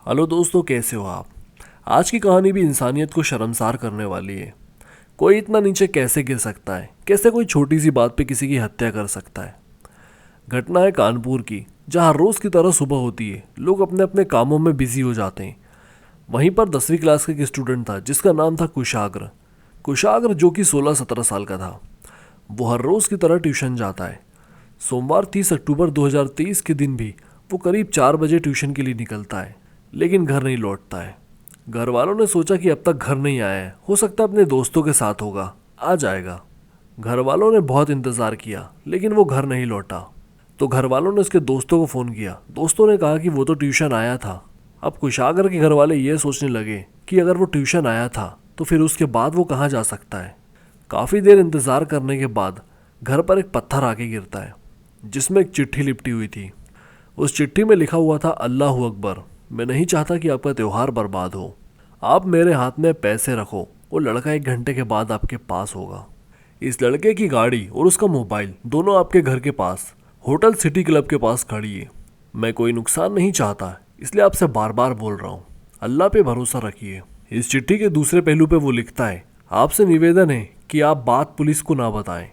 Hello दोस्तों, कैसे हो आप। आज की कहानी भी इंसानियत को शर्मसार करने वाली है। कोई इतना नीचे कैसे गिर सकता है, कैसे कोई छोटी सी बात पे किसी की हत्या कर सकता है। घटना है कानपुर की, जहाँ रोज़ की तरह सुबह होती है, लोग अपने अपने कामों में बिजी हो जाते हैं। वहीं पर 10वीं क्लास का एक स्टूडेंट था जिसका नाम था कुशाग्र। कुशाग्र जो कि 16-17 साल का था। वो हर रोज़ की तरह ट्यूशन जाता है। सोमवार 30 अक्टूबर 2023 के दिन भी वो करीब 4 बजे ट्यूशन के लिए निकलता है, लेकिन घर नहीं लौटता है। घर वालों ने सोचा कि अब तक घर नहीं आया है, हो सकता है अपने दोस्तों के साथ होगा, आ जाएगा। घर वालों ने बहुत इंतज़ार किया, लेकिन वो घर नहीं लौटा। तो घर वालों ने उसके दोस्तों को फ़ोन किया। दोस्तों ने कहा कि वो तो ट्यूशन आया था। अब कुशागर के घर वाले ये सोचने लगे कि अगर वो ट्यूशन आया था तो फिर उसके बाद वो कहाँ जा सकता है। काफ़ी देर इंतज़ार करने के बाद घर पर एक पत्थर आके गिरता है, जिसमें एक चिट्ठी लिपटी हुई थी। उस चिट्ठी में लिखा हुआ था, अल्लाह अकबर, मैं नहीं चाहता कि आपका त्यौहार बर्बाद हो। आप मेरे हाथ में पैसे रखो, वो लड़का 1 घंटे के बाद आपके पास होगा। इस लड़के की गाड़ी और उसका मोबाइल दोनों आपके घर के पास होटल सिटी क्लब के पास खड़ी है। मैं कोई नुकसान नहीं चाहता, इसलिए आपसे बार बार बोल रहा हूँ, अल्लाह पे भरोसा रखिए। इस चिट्ठी के दूसरे पहलू पे वो लिखता है, आपसे निवेदन है कि आप बात पुलिस को ना बताएं,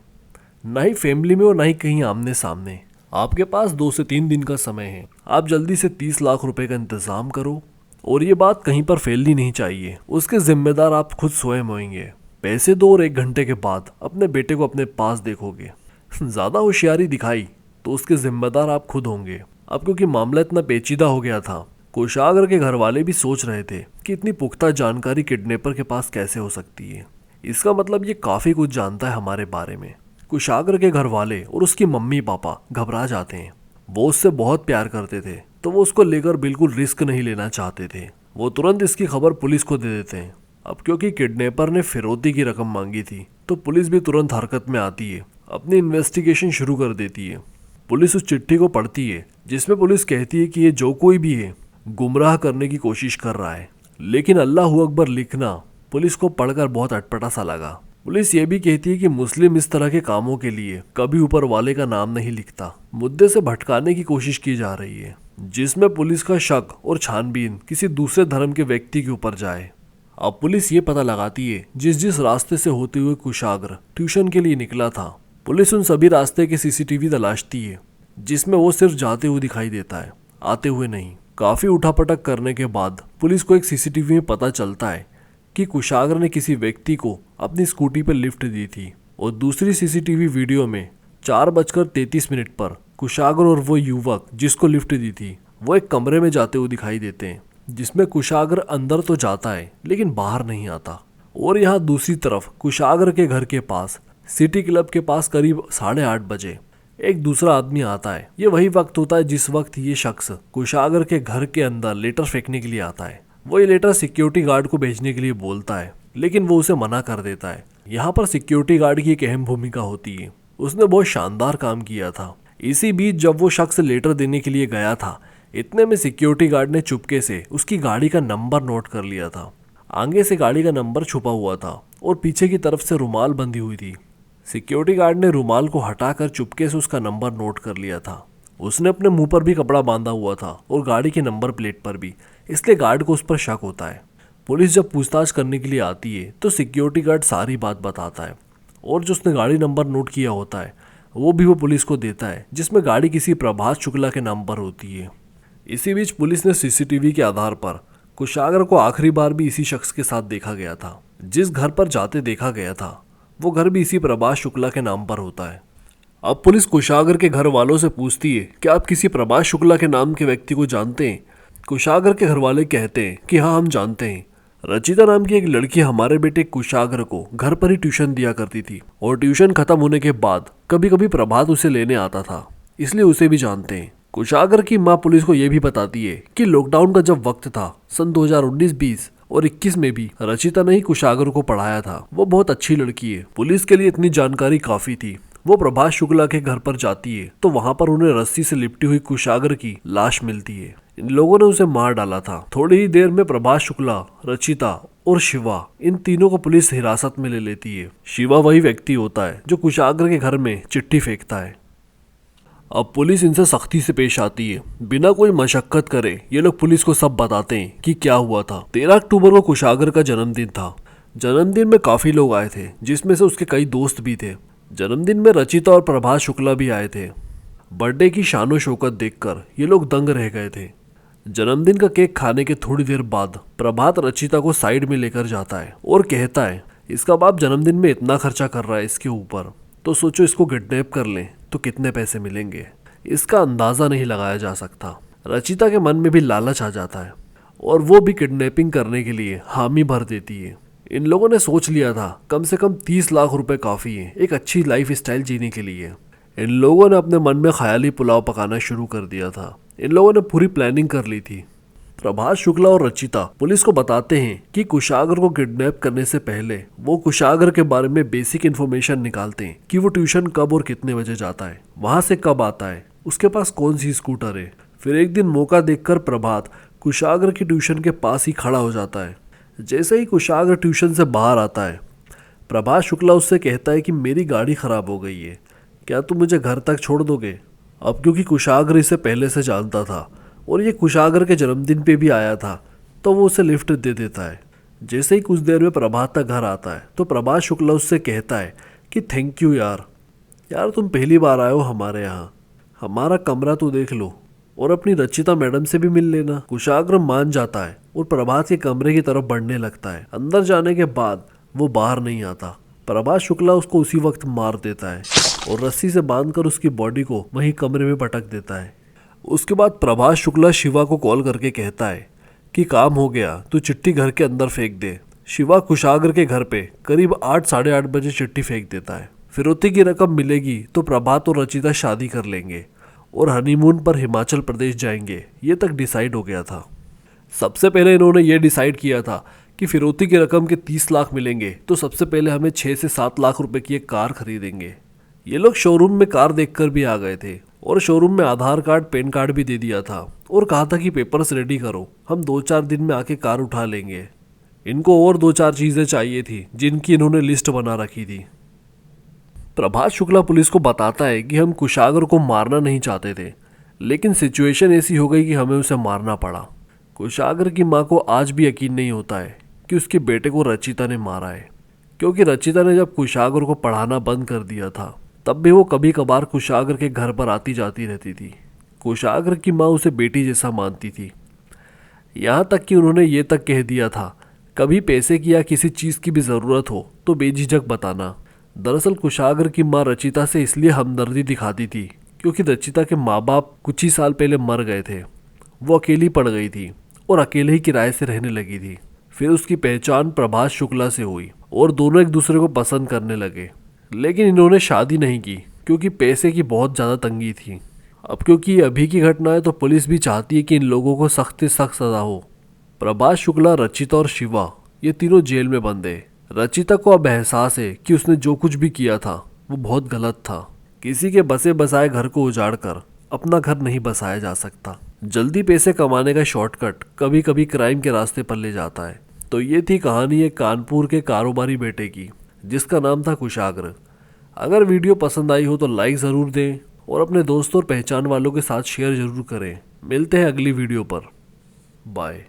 ना ही फैमिली में और ना ही कहीं आमने सामने। आपके पास 2 से 3 दिन का समय है। आप जल्दी से 30 लाख रुपए का इंतजाम करो, और ये बात कहीं पर फैलनी नहीं चाहिए। उसके जिम्मेदार आप खुद स्वयं होंगे। पैसे दो और 1 घंटे के बाद अपने बेटे को अपने पास देखोगे। ज़्यादा होशियारी दिखाई तो उसके जिम्मेदार आप खुद होंगे। अब क्योंकि मामला इतना पेचीदा हो गया था, कोषागर के घर वाले भी सोच रहे थे कि इतनी पुख्ता जानकारी किडनैपर के पास कैसे हो सकती है। इसका मतलब ये काफ़ी कुछ जानता है हमारे बारे में। कुशाग्र के घर वाले और उसकी मम्मी पापा घबरा जाते हैं। वो उससे बहुत प्यार करते थे, तो वो उसको लेकर बिल्कुल रिस्क नहीं लेना चाहते थे। वो तुरंत इसकी खबर पुलिस को दे देते हैं। अब क्योंकि किडनैपर ने फिरौती की रकम मांगी थी, तो पुलिस भी तुरंत हरकत में आती है, अपनी इन्वेस्टिगेशन शुरू कर देती है। पुलिस उस चिट्ठी को पढ़ती है, जिसमें पुलिस कहती है कि ये जो कोई भी है गुमराह करने की कोशिश कर रहा है। लेकिन अल्लाह अकबर लिखना पुलिस को पढ़कर बहुत अटपटा सा लगा। पुलिस ये भी कहती है कि मुस्लिम इस तरह के कामों के लिए कभी ऊपर वाले का नाम नहीं लिखता। मुद्दे से भटकाने की कोशिश की जा रही है, जिसमें पुलिस का शक और छानबीन किसी दूसरे धर्म के व्यक्ति के ऊपर जाए। अब पुलिस ये पता लगाती है जिस जिस रास्ते से होते हुए कुशाग्र ट्यूशन के लिए निकला था। पुलिस उन सभी रास्ते के सीसीटीवी तलाशती है, जिसमें वो सिर्फ जाते हुए दिखाई देता है, आते हुए नहीं। काफी उठापटक करने के बाद पुलिस को एक सीसीटीवी में पता चलता है कि कुशाग्र ने किसी व्यक्ति को अपनी स्कूटी पर लिफ्ट दी थी, और दूसरी सीसीटीवी वीडियो में 4:33 पर कुशाग्र और वो युवक जिसको लिफ्ट दी थी वो एक कमरे में जाते हुए दिखाई देते हैं, जिसमें कुशाग्र अंदर तो जाता है लेकिन बाहर नहीं आता। और यहाँ दूसरी तरफ कुशाग्र के घर के पास सिटी क्लब के पास करीब 8:30 बजे एक दूसरा आदमी आता है। ये वही वक्त होता है जिस वक्त ये शख्स कुशाग्र के घर के अंदर लेटर फेंकने के लिए आता है। वो ये लेटर सिक्योरिटी गार्ड को भेजने के लिए बोलता है, लेकिन वो उसे मना कर देता है। यहाँ पर सिक्योरिटी गार्ड की एक अहम भूमिका होती है। उसने बहुत शानदार काम किया था। इसी बीच जब वो शख्स लेटर देने के लिए गया था, इतने में सिक्योरिटी गार्ड ने चुपके से उसकी गाड़ी का नंबर नोट कर लिया था। आगे से गाड़ी का नंबर छुपा हुआ था और पीछे की तरफ से रुमाल बंधी हुई थी। सिक्योरिटी गार्ड ने रुमाल को हटाकर चुपके से उसका नंबर नोट कर लिया था। उसने अपने मुंह पर भी कपड़ा बांधा हुआ था और गाड़ी के नंबर प्लेट पर भी, इसलिए गार्ड को उस पर शक होता है। पुलिस जब पूछताछ करने के लिए आती है तो सिक्योरिटी गार्ड सारी बात बताता है, और जो उसने गाड़ी नंबर नोट किया होता है वो भी वो पुलिस को देता है, जिसमें गाड़ी किसी प्रभास शुक्ला के नाम पर होती है। इसी बीच पुलिस ने सीसीटीवी के आधार पर कुशाग्र को आखिरी बार भी इसी शख्स के साथ देखा गया था। जिस घर पर जाते देखा गया था वो घर भी इसी प्रभास शुक्ला के नाम पर होता है। अब पुलिस कुशाग्र के घर वालों से पूछती है कि आप किसी प्रभास शुक्ला के नाम के व्यक्ति को जानते हैं। कुशाग्र के घर वाले कहते हैं कि हाँ, हम जानते हैं। रचिता नाम की एक लड़की हमारे बेटे कुशाग्र को घर पर ही ट्यूशन दिया करती थी, और ट्यूशन खत्म होने के बाद कभी कभी प्रभात उसे लेने आता था, इसलिए उसे भी जानते हैं। कुशाग्र की माँ पुलिस को यह भी बताती है कि लॉकडाउन का जब वक्त था सन 2019, 20 और 21 में भी रचिता ने ही कुशाग्र को पढ़ाया था। वो बहुत अच्छी लड़की है। पुलिस के लिए इतनी जानकारी काफी थी। वो प्रभास शुक्ला के घर पर जाती है तो वहां पर उन्हें रस्सी से लिपटी हुई कुशाग्र की लाश मिलती है। इन लोगों ने उसे मार डाला था। थोड़ी ही देर में प्रभास शुक्ला, रचिता और शिवा, इन तीनों को पुलिस हिरासत में ले लेती है। शिवा वही व्यक्ति होता है जो कुशाग्र के घर में चिट्ठी फेंकता है। अब पुलिस इनसे सख्ती से पेश आती है। बिना कोई मशक्कत करे ये लोग पुलिस को सब बताते हैं कि क्या हुआ था। 13 अक्टूबर को कुशागर का जन्मदिन था। जन्मदिन में काफी लोग आए थे, जिसमें से उसके कई दोस्त भी थे। जन्मदिन में रचिता और प्रभास शुक्ला भी आए थे। बर्थडे की शानो शौकत देखकर ये लोग दंग रह गए थे। जन्मदिन का केक खाने के थोड़ी देर बाद प्रभात रचिता को साइड में लेकर जाता है और कहता है, इसका बाप जन्मदिन में इतना खर्चा कर रहा है इसके ऊपर, तो सोचो इसको किडनैप कर लें तो कितने पैसे मिलेंगे। इसका अंदाजा नहीं लगाया जा सकता। रचिता के मन में भी लालच आ जाता है और वो भी किडनैपिंग करने के लिए हामी भर देती है। इन लोगों ने सोच लिया था कम से कम 30 लाख रुपए काफ़ी है एक अच्छी लाइफ स्टाइल जीने के लिए। इन लोगों ने अपने मन में ख्याली पुलाव पकाना शुरू कर दिया था। इन लोगों ने पूरी प्लानिंग कर ली थी। प्रभास शुक्ला और रचिता पुलिस को बताते हैं कि कुशागर को किडनैप करने से पहले वो कुशागर के बारे में बेसिक इन्फॉर्मेशन निकालते हैं कि वो ट्यूशन कब और कितने बजे जाता है, वहां से कब आता है, उसके पास कौन सी स्कूटर है। फिर एक दिन मौका देखकर प्रभात कुशागर की ट्यूशन के पास ही खड़ा हो जाता है। जैसे ही कुशागर ट्यूशन से बाहर आता है, प्रभास शुक्ला उससे कहता है कि मेरी गाड़ी खराब हो गई है, क्या तुम मुझे घर तक छोड़ दोगे। अब क्योंकि कुशागर इसे पहले से जानता था और ये कुशागर के जन्मदिन पे भी आया था, तो वो उसे लिफ्ट दे देता है। जैसे ही कुछ देर में प्रभात तक घर आता है तो प्रभास शुक्ला उससे कहता है कि थैंक यू यार तुम पहली बार आए हो हमारे यहाँ, हमारा कमरा तो देख लो और अपनी रचिता मैडम से भी मिल लेना। कुशागर मान जाता है और प्रभात के कमरे की तरफ बढ़ने लगता है। अंदर जाने के बाद वो बाहर नहीं आता। प्रभास शुक्ला उसको उसी वक्त मार देता है और रस्सी से बांधकर उसकी बॉडी को वहीं कमरे में पटक देता है। उसके बाद प्रभास शुक्ला शिवा को कॉल करके कहता है कि काम हो गया, तू चिट्ठी घर के अंदर फेंक दे। शिवा कुशागर के घर पे करीब 8 साढ़े 8 बजे चिट्ठी फेंक देता है। फिरौती की रकम मिलेगी तो प्रभात और रचिता शादी कर लेंगे और हनीमून पर हिमाचल प्रदेश जाएंगे, ये तक डिसाइड हो गया था। सबसे पहले इन्होंने ये डिसाइड किया था कि फिरौती की रकम के 30 लाख मिलेंगे तो सबसे पहले हमें 6 से 7 लाख रुपए की एक कार खरीदेंगे। ये लोग शोरूम में कार देखकर भी आ गए थे और शोरूम में आधार कार्ड पैन कार्ड भी दे दिया था और कहा था कि पेपर्स रेडी करो, हम 2-4 दिन में आके कार उठा लेंगे। इनको और 2-4 चीज़ें चाहिए थी जिनकी इन्होंने लिस्ट बना रखी थी। प्रभास शुक्ला पुलिस को बताता है कि हम कुशागर को मारना नहीं चाहते थे, लेकिन सिचुएशन ऐसी हो गई कि हमें उसे मारना पड़ा। कुशागर की माँ को आज भी यकीन नहीं होता है कि उसके बेटे को रचिता ने मारा है, क्योंकि रचिता ने जब कुशागर को पढ़ाना बंद कर दिया था तब भी वो कभी कभार कुशागर के घर पर आती जाती रहती थी। कुशागर की माँ उसे बेटी जैसा मानती थी, यहाँ तक कि उन्होंने ये तक कह दिया था कभी पैसे की या किसी चीज़ की भी ज़रूरत हो तो बेझिझक बताना। दरअसल कुशागर की माँ रचिता से इसलिए हमदर्दी दिखाती थी क्योंकि रचिता के माँ बाप कुछ ही साल पहले मर गए थे। वो अकेली पड़ गई थी और अकेले ही किराए से रहने लगी थी। फिर उसकी पहचान प्रभास शुक्ला से हुई और दोनों एक दूसरे को पसंद करने लगे, लेकिन इन्होंने शादी नहीं की क्योंकि पैसे की बहुत ज़्यादा तंगी थी। अब क्योंकि ये अभी की घटना है तो पुलिस भी चाहती है कि इन लोगों को सख्त से सख्त सज़ा हो। प्रभास शुक्ला, रचिता और शिवा ये तीनों जेल में बंद है। रचिता को अब एहसास है कि उसने जो कुछ भी किया था वो बहुत गलत था। किसी के बसे बसाए घर को उजाड़ कर अपना घर नहीं बसाया जा सकता। जल्दी पैसे कमाने का शॉर्टकट कभी कभी क्राइम के रास्ते पर ले जाता है। तो ये थी कहानी एक कानपुर के कारोबारी बेटे की जिसका नाम था कुशागर। अगर वीडियो पसंद आई हो तो लाइक ज़रूर दें और अपने दोस्तों और पहचान वालों के साथ शेयर ज़रूर करें। मिलते हैं अगली वीडियो पर। बाय।